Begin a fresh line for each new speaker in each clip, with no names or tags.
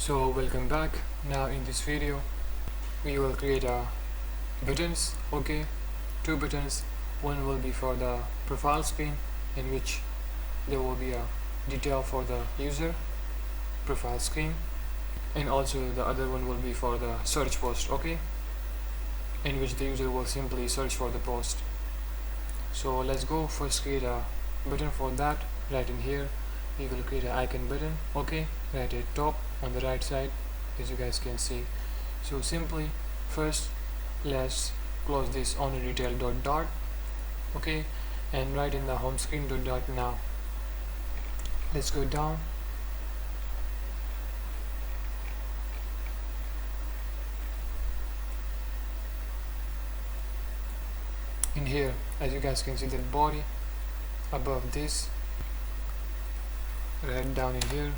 So welcome back. Now in this video we will create buttons. Okay, two buttons. One will be for the profile screen, in which there will be a detail for the user profile screen, and also the other one will be for the search post, okay, in which the user will simply search for the post. So let's go first create a button. For that, right in here we will create an icon button, okay, right at top on the right side, as you guys can see. So simply first let's close this on detail dot, okay, and right in the home screen dot. Now let's go down. In here, as you guys can see, the body above this, right down in here,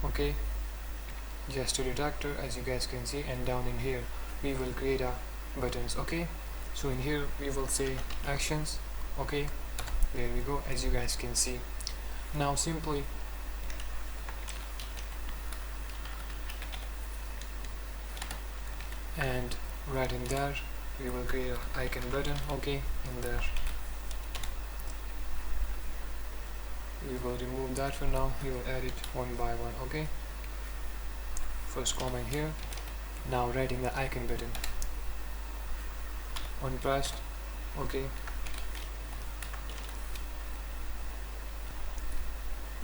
okay, gesture detector, as you guys can see, and down in here we will create a buttons, okay. So in here we will say actions, okay, there we go, as you guys can see. Now simply and right in there we will create an icon button, okay, in there. We will remove that for now. We will add it one by one, okay. First comment here. Now writing the icon button on pressed, okay.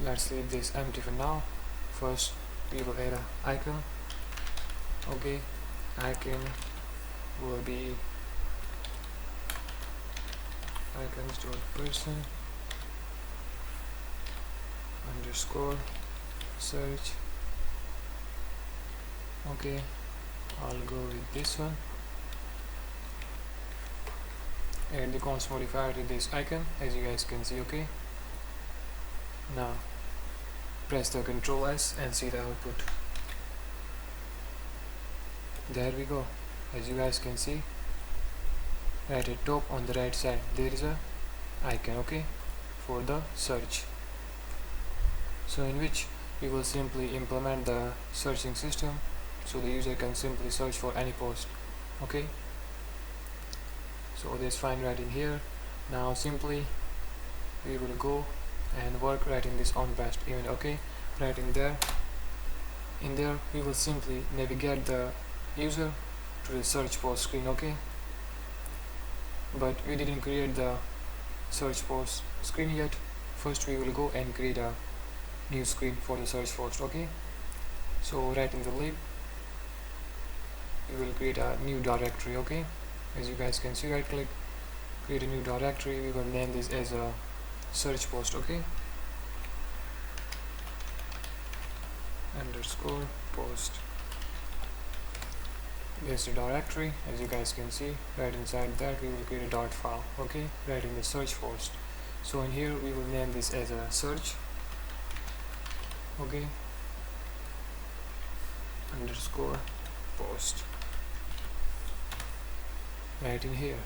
Let's leave this empty for now. First we will add an icon, okay. Icon will be icons.person underscore search, okay. I'll go with this one. Add the const modifier to this icon, as you guys can see, okay. Now press the Ctrl S and see the output. There we go, as you guys can see, right at top on the right side there is a icon, okay, for the search. So in which we will simply implement the searching system, so the user can simply search for any post, okay. So that's fine right in here. Now simply we will go and work right in this on past event, okay, right in there. In there we will simply navigate the user to the search post screen, okay, but we didn't create the search post screen yet. First we will go and create a new screen for the search post, okay. So right in the lib we will create a new directory, okay, as you guys can see. Right click, create a new directory. We will name this as a search post, okay, underscore post. There's the directory, as you guys can see. Right inside that we will create a dot file, okay, right in the search post. So in here we will name this as a search, okay, underscore post, right in here.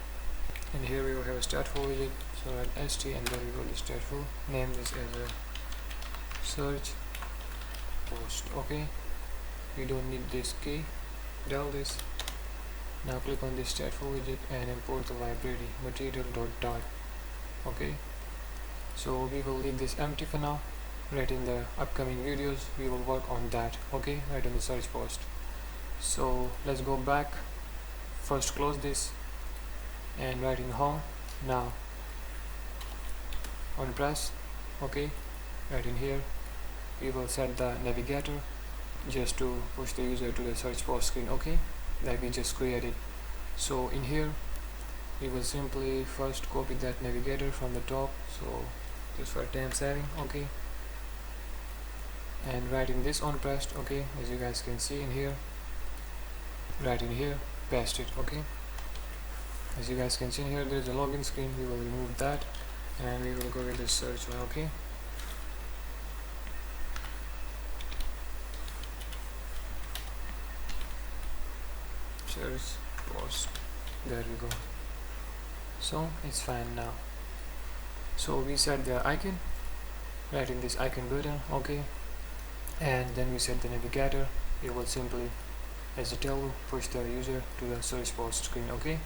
In here we will have a stateful widget, so add st and then we go to stateful. Name this as a search post, okay. We don't need this key, del this. Now click on this stateful widget and import the library material.dart, okay. So we will leave this empty for now. Right in the upcoming videos we will work on that, okay, right on the search post. So let's go back. First close this and right in home. Now on press, okay, right in here we will set the navigator just to push the user to the search post screen, okay, that we just created. So in here we will simply first copy that navigator from the top, so just for time saving, okay, and right in this on pressed, okay, as you guys can see in here, right in here paste it, okay. As you guys can see in here there is a login screen. We will remove that and we will go with the search one, okay. Search post, there we go. So it's fine now. So we set the icon right in this icon button, okay, and then we set the navigator. It will simply, as I tell you, push the user to the search post screen. Okay,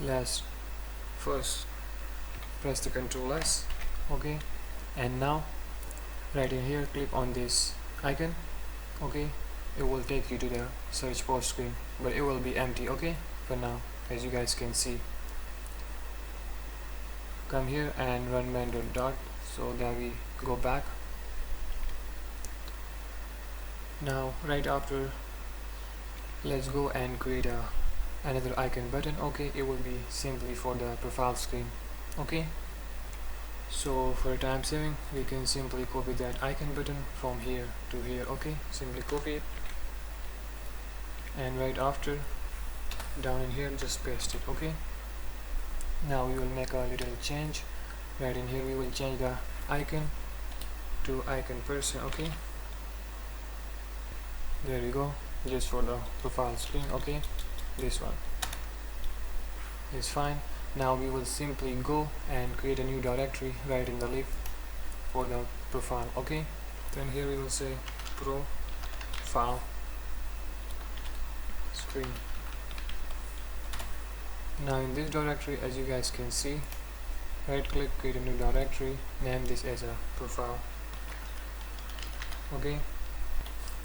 let's first press the Ctrl S. Okay, and now right in here click on this icon. Okay, it will take you to the search post screen, but it will be empty. Okay, for now, as you guys can see. Come here and run man.dart so that we go back. Now right after, let's go and create another icon button. Okay, it will be simply for the profile screen. Okay, so for time saving, we can simply copy that icon button from here to here. Okay, simply copy it, and right after, down in here, just paste it. Okay, now we will make a little change. Right in here we will change the icon to icon person. Okay, there we go, just for the profile screen. Okay, this one is fine. Now we will simply go and create a new directory right in the list for the profile. Okay, then here we will say profile screen. Now in this directory, as you guys can see, right click, create a new directory, name this as a profile. Okay,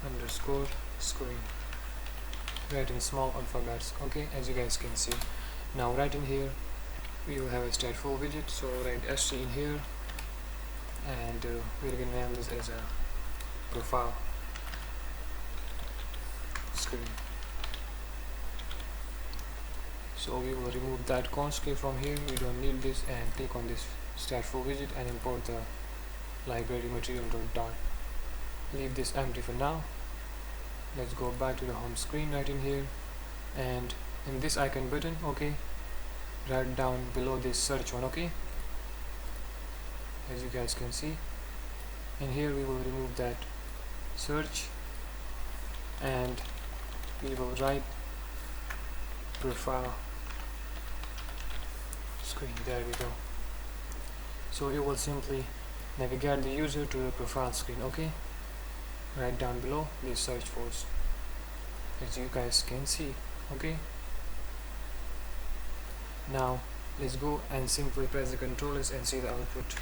underscore screen, write in small alphabets. Okay, as you guys can see. Now right in here we will have a stateful widget, so write st in here, and we're gonna name this as a profile screen. So we will remove that const key from here, we don't need this, and click on this stateful widget and import the library material.dart. Leave this empty for now. Let's go back to the home screen right in here, and in this icon button, okay, right down below this search one. Okay, as you guys can see, in here we will remove that search and we will write profile screen. There we go. So it will simply navigate the user to the profile screen. Okay, right down below this search post, as you guys can see. Okay, now let's go and simply press the controllers and see the output.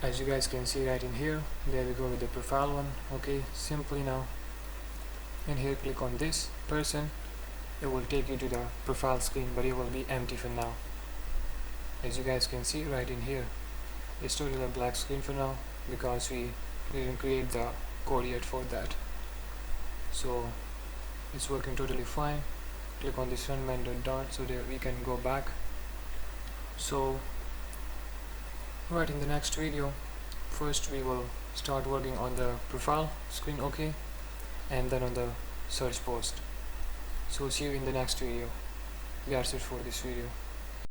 As you guys can see right in here, there we go with the profile one. Okay, simply now in here click on this person, it will take you to the profile screen, but it will be empty for now. As you guys can see right in here, it's totally a black screen for now because we didn't create the code yet for that. So it's working totally fine. Click on this run man.dart so that we can go back. So right in the next video, first we will start working on the profile screen. Okay, and then on the search post. So see you in the next video. That's it for this video.